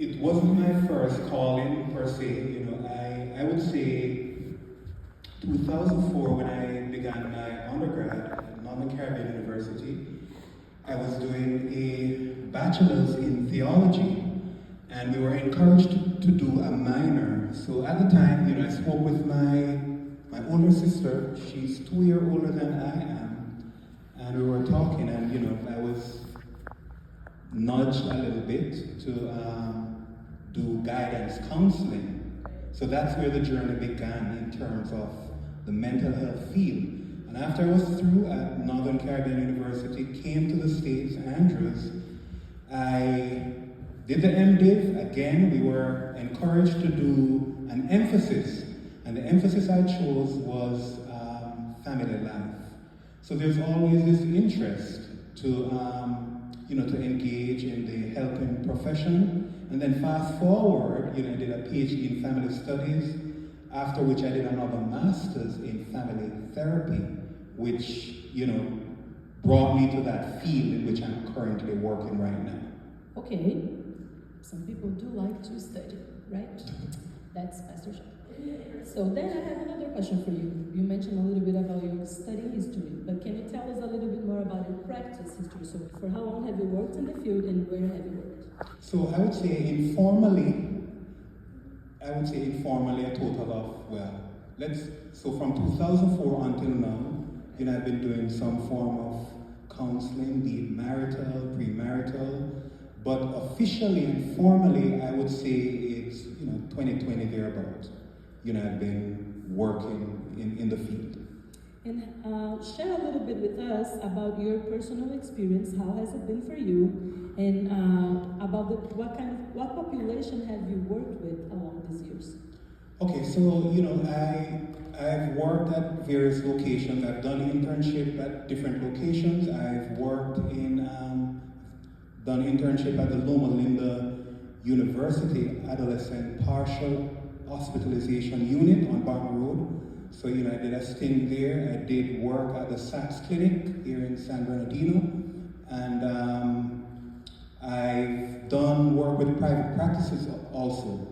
it wasn't my first calling per se. I would say 2004 when I began my undergrad at Northern Caribbean University. I was doing a bachelor's in theology, and we were encouraged to do a minor. So at the time, I spoke with my older sister. She's 2 years older than I am, and we were talking, and I was nudged a little bit to do guidance counseling. So that's where the journey began in terms of the mental health field. And after I was through at Northern Caribbean University, came to the States, Andrews, I did the MDiv. Again, we were encouraged to do an emphasis, and the emphasis I chose was family life. So there's always this interest to engage in the helping profession. And then fast forward, I did a PhD in family studies, after which I did another master's in family therapy, which, brought me to that field in which I'm currently working right now. Okay, some people do like to study, right? That's Pastor Sean. So then I have another question for you. You mentioned a little bit about your study history, but can you tell us a little bit more about your practice history? So for how long have you worked in the field and where have you worked? So I would say informally a total of, so from 2004 until now, I've been doing some form of counseling, be it marital, premarital, but officially and formally, I would say it's, 2020 thereabouts. I've been working in the field. And share a little bit with us about your personal experience. How has it been for you? And about what population have you worked with along these years? Okay, so I've worked at various locations. I've done internship at different locations. I've worked done internship at the Loma Linda University Adolescent Partial Hospitalization Unit on Barton Road. So, I did a stint there. I did work at the Sachs Clinic here in San Bernardino. And I've done work with private practices also.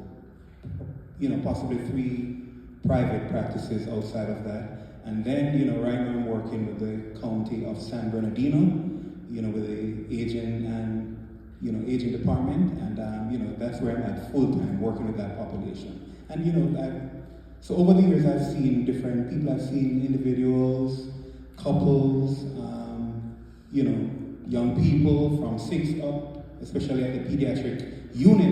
Possibly 3 private practices outside of that. And then, right now I'm working with the County of San Bernardino, with the aging and, aging department. And, that's where I'm at full time, working with that population. And, so over the years, I've seen different people. I've seen individuals, couples, young people from 6 up, especially at the pediatric unit.